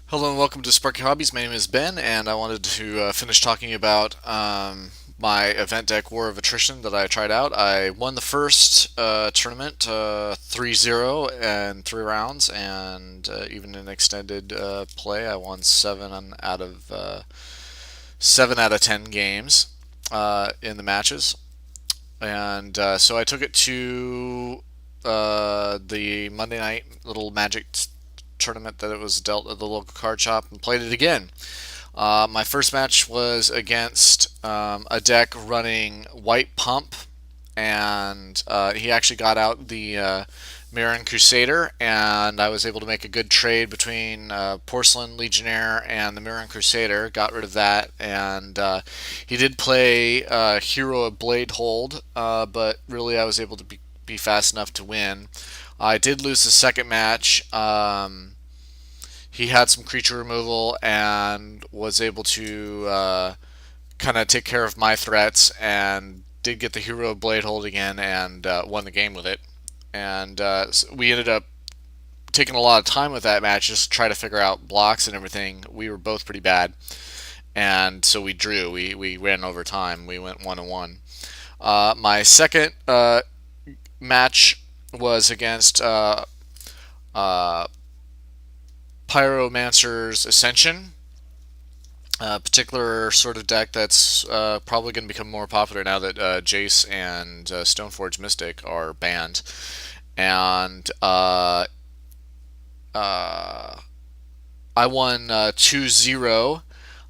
Hello and welcome to Sparky Hobbies. My name is Ben, and I wanted to finish talking about my event deck War of Attrition that I tried out. I won the first tournament 3-0 in 3 rounds, and even in extended play, I won 7 out of 10 games in the matches. And so I took it to the Monday night little Magic tournament that it was dealt at the local card shop and played it again. My first match was against a deck running White Pump, and he actually got out the Mirren Crusader, and I was able to make a good trade between Porcelain Legionnaire and the Mirren Crusader. Got rid of that, and he did play Hero of Blade Hold, but really I was able to be fast enough to win. I did lose the second match. He had some creature removal and was able to kind of take care of my threats and did get the Hero of Blade Hold again and won the game with it. And so we ended up taking a lot of time with that match just to try to figure out blocks and everything. We were both pretty bad, and so we drew. We ran over time. We went 1-1. My second match was against uh, Pyromancer's Ascension, a particular sort of deck that's probably going to become more popular now that Jace and Stoneforge Mystic are banned. And uh, I won 2-0.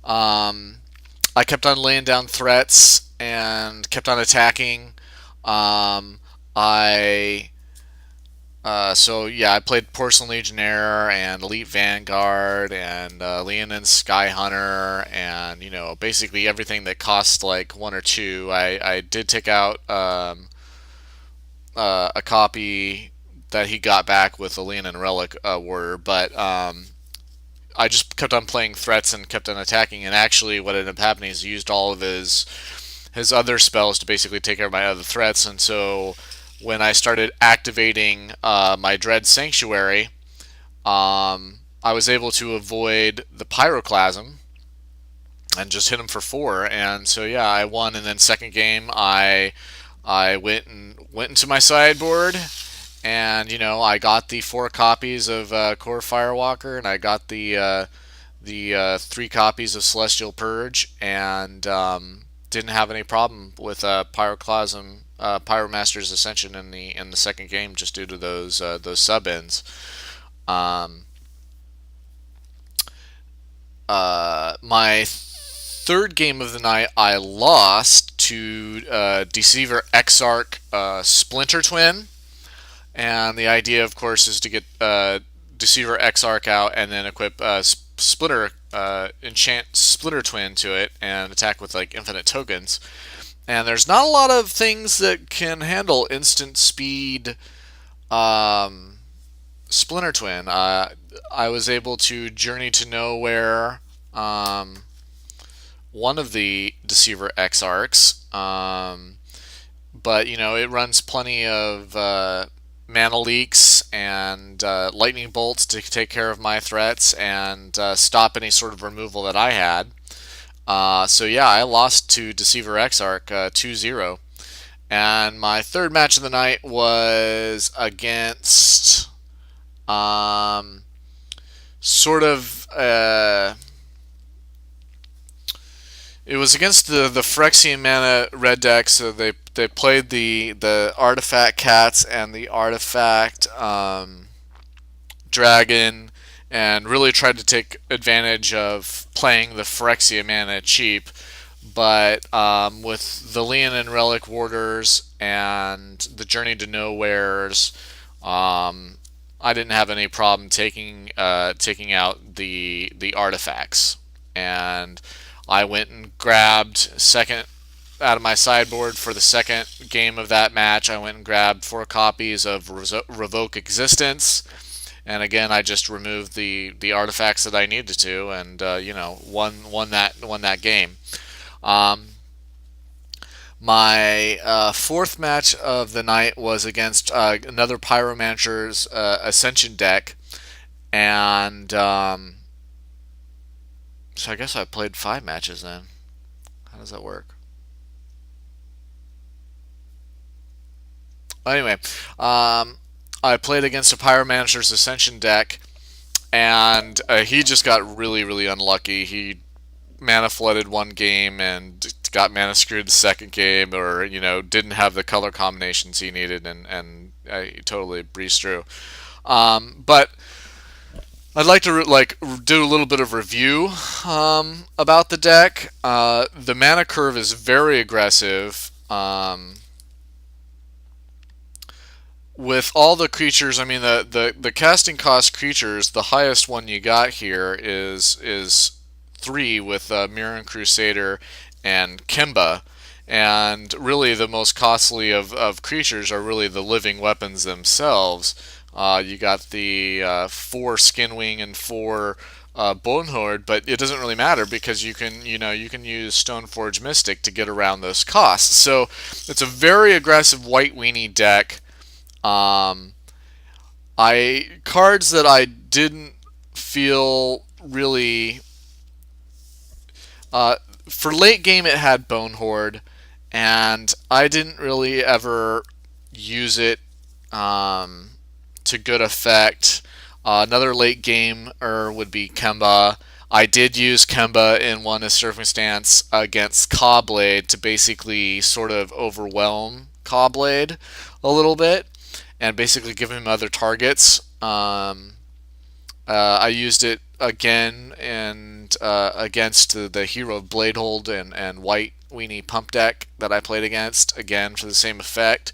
I kept on laying down threats and kept on attacking. I So yeah, I played Porcelain Legionnaire and Elite Vanguard and Leonin Sky Hunter and basically everything that costs like 1 or 2. I did take out a copy that he got back with the Leonin Relic Warrior, but I just kept on playing threats and kept on attacking. And actually, what ended up happening is he used all of his other spells to basically take care of my other threats, and so when I started activating my Dread Sanctuary, I was able to avoid the Pyroclasm and just hit him for 4. And so yeah, I won. And then second game, I went into my sideboard, and I got the 4 copies of Core Firewalker, and I got the 3 copies of Celestial Purge, and didn't have any problem with Pyroclasm, Pyromaster's Ascension in the second game, just due to those sub ends. Um, my third game of the night, I lost to Deceiver Exarch Splinter Twin, and the idea, of course, is to get Deceiver Exarch out and then equip Splitter, enchant Splitter Twin to it and attack with like infinite tokens. And there's not a lot of things that can handle instant speed Splinter Twin. I was able to Journey to Nowhere one of the Deceiver Exarchs, but it runs plenty of mana leaks and lightning bolts to take care of my threats and stop any sort of removal that I had. So yeah, I lost to Deceiver Exarch 2-0. And my third match of the night was against sort of it was against the Phyrexian mana red deck. So they played the artifact cats and the artifact dragon, and really tried to take advantage of playing the Phyrexia mana cheap. But with the Leonin Relic Warders and the Journey to Nowheres, I didn't have any problem taking out the artifacts. And I went and grabbed second out of my sideboard for the second game of that match. I went and grabbed 4 copies of Revoke Existence, and again I just removed the artifacts that I needed to, and won that game. Um, my fourth match of the night was against another Pyromancer's Ascension deck, and So I guess I played 5 matches then. How does that work? Anyway, I played against a Pyromancer's Ascension deck, and he just got really, really unlucky. He mana flooded one game and got mana screwed the second game, or didn't have the color combinations he needed, and I totally breezed through. But I'd like to do a little bit of review about the deck. The mana curve is very aggressive. With all the creatures, I mean the casting cost creatures, the highest one you got here is 3 with Mirran Crusader and Kimba. And really, the most costly of creatures are really the living weapons themselves. You got the 4 Skinwing and 4 Bonehorde, but it doesn't really matter because you can use Stoneforge Mystic to get around those costs. So it's a very aggressive white weenie deck. Um, I cards that I didn't feel really uh, for late game. It had Bone Horde, and I didn't really ever use it to good effect. Another late gamer would be Kemba. I did use Kemba in one circumstance against Cawblade to basically sort of overwhelm Cawblade a little bit and basically give him other targets. I used it again and against the hero of Bladehold and White Weenie Pump deck that I played against, again for the same effect.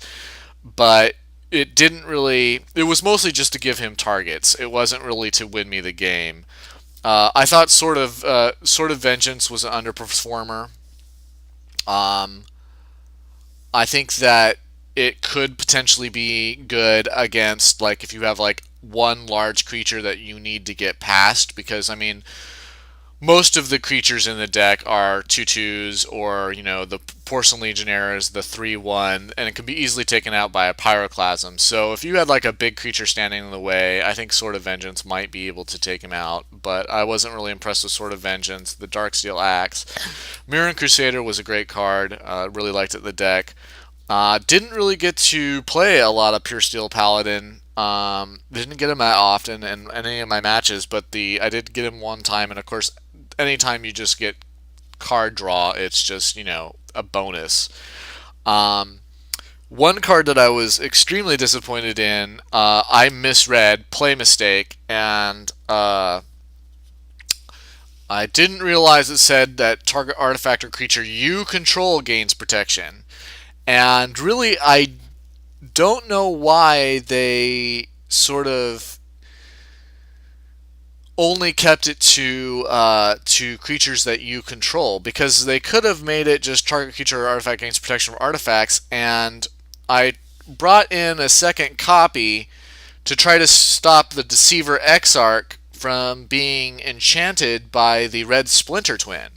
But it didn't really. It was mostly just to give him targets. It wasn't really to win me the game. I thought Sword of Vengeance was an underperformer. Um, I think that it could potentially be good against, like, if you have like one large creature that you need to get past, because I mean most of the creatures in the deck are 2/2s, or the Porcelain Legionnaires, the 3/1, and it can be easily taken out by a Pyroclasm. So if you had like a big creature standing in the way, I think Sword of Vengeance might be able to take him out. But I wasn't really impressed with Sword of Vengeance. The Darksteel Axe, Mirran Crusader was a great card. Really liked it in the deck. Didn't really get to play a lot of Pure Steel Paladin. Didn't get him that often in any of my matches, but I did get him one time, and of course, anytime you just get card draw, it's just a bonus. Um, One card that I was extremely disappointed in, I misread Play Mistake, and I didn't realize it said that target artifact or creature you control gains protection. And really, I don't know why they sort of only kept it to creatures that you control, because they could have made it just target creature or artifact gains protection from artifacts. And I brought in a second copy to try to stop the Deceiver Exarch from being enchanted by the red Splinter twin.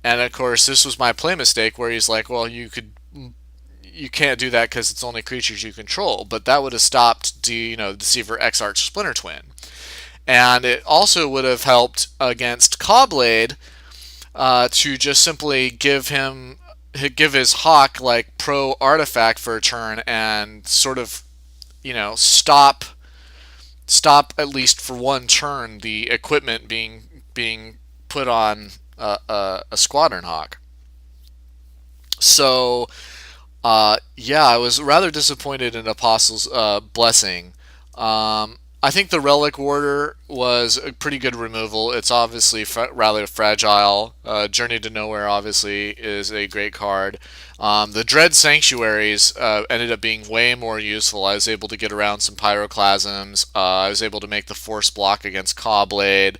And of course, this was my play mistake, where he's like, "Well, you can't do that because it's only creatures you control." But that would have stopped the Deceiver Exarch Splinter twin, and it also would have helped against Cawblade to just simply give his Hawk like pro artifact for a turn, and sort of stop at least for one turn the equipment being put on a Squadron Hawk. So yeah, I was rather disappointed in Apostle's Blessing. I think the Relic Warder was a pretty good removal. It's obviously rather fragile. Journey to Nowhere obviously is a great card. The Dread Sanctuaries ended up being way more useful. I was able to get around some Pyroclasms. I was able to make the Force block against Cawblade.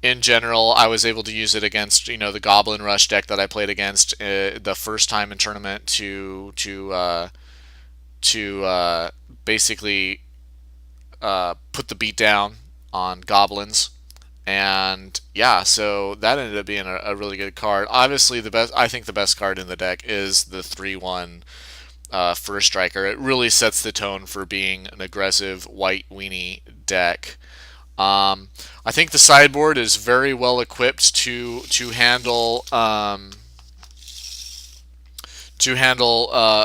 In general, I was able to use it against the Goblin Rush deck that I played against the first time in tournament to basically put the beat down on goblins. And yeah, so that ended up being a really good card. Obviously, I think the best card in the deck is the 3/1 First Striker. It really sets the tone for being an aggressive white weenie deck. I think the sideboard is very well equipped to handle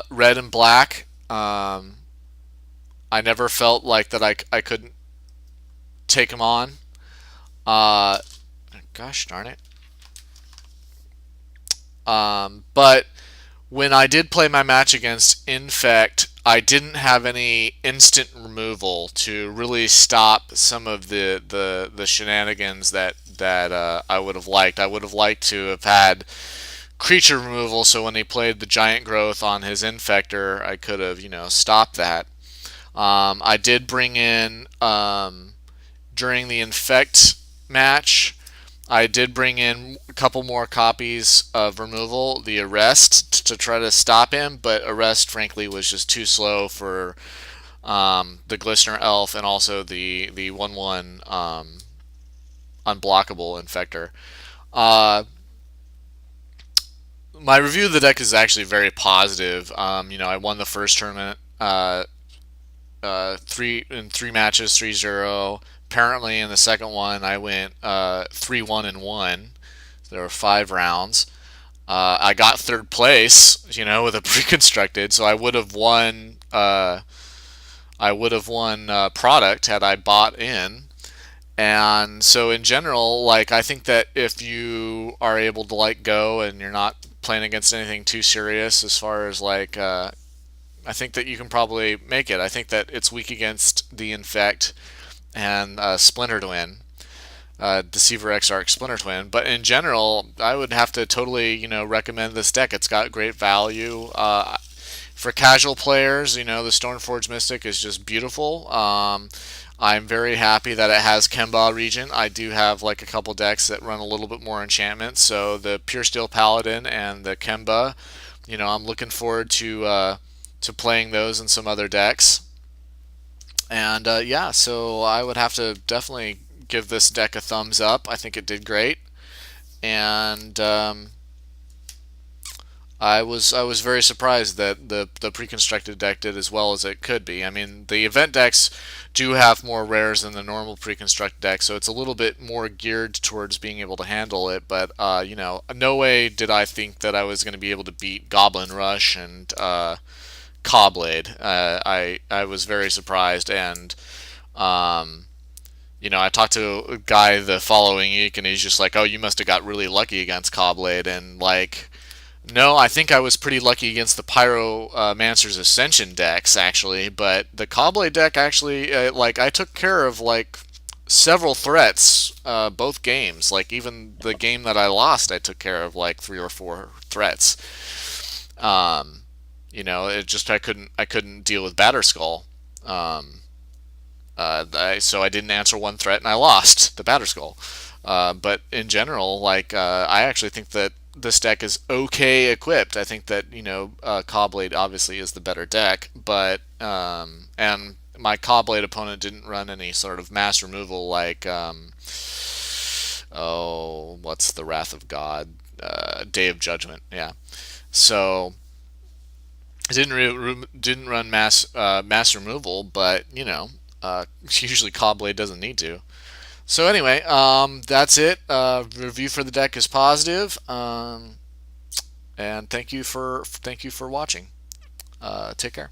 red and black. I never felt like that I couldn't take them on. Uh, Gosh darn it. But when I did play my match against Infect, I didn't have any instant removal to really stop some of the shenanigans that I would have liked. I would have liked to have had creature removal, so when he played the giant growth on his Infector, I could have, stopped that. I did bring in during the Infect match. I did bring in a couple more copies of removal, the Arrest, to try to stop him, but Arrest, frankly, was just too slow for the Glistener Elf and also the 1/1 unblockable Infector. Uh, my review of the deck is actually very positive. I won the first tournament three matches, 3-0. Apparently, in the second one, I went 3-1-1. There were 5 rounds. I got third place, with a pre-constructed, so I would have won. Product had I bought in. And so, in general, like I think that if you are able to go and you're not playing against anything too serious, as far as I think that you can probably make it. I think that it's weak against the Infect and Splinter Twin, Deceiver X Arc Splinter Twin. But in general, I would have to totally, recommend this deck. It's got great value. For casual players, the Stoneforge Mystic is just beautiful. I'm very happy that it has Kemba Regent. I do have a couple decks that run a little bit more enchantment, so the Pure Steel Paladin and the Kemba, I'm looking forward to playing those in some other decks. And yeah, so I would have to definitely give this deck a thumbs up. I think it did great, and I was very surprised that the pre-constructed deck did as well as it could be. I mean, the event decks do have more rares than the normal pre-constructed deck, so it's a little bit more geared towards being able to handle it. But no way did I think that I was going to be able to beat Goblin Rush and Cobblade. I was very surprised, and I talked to a guy the following week, and he's just like, "Oh, you must have got really lucky against Cobblade," and no, I think I was pretty lucky against the Pyromancer's Ascension decks actually, but the Cobblade deck actually, I took care of several threats both games. Even the game that I lost, I took care of 3 or 4 threats. It just I couldn't deal with Batterskull. So I didn't answer one threat and I lost the Batterskull. But in general, I actually think that this deck is okay equipped. I think that Cobblade obviously is the better deck, but and my Cobblade opponent didn't run any sort of mass removal what's the Wrath of God, Day of Judgment, yeah. So it didn't run mass removal, but usually Cobblade doesn't need to. So anyway, that's it. Review for the deck is positive, and thank you for watching. Take care.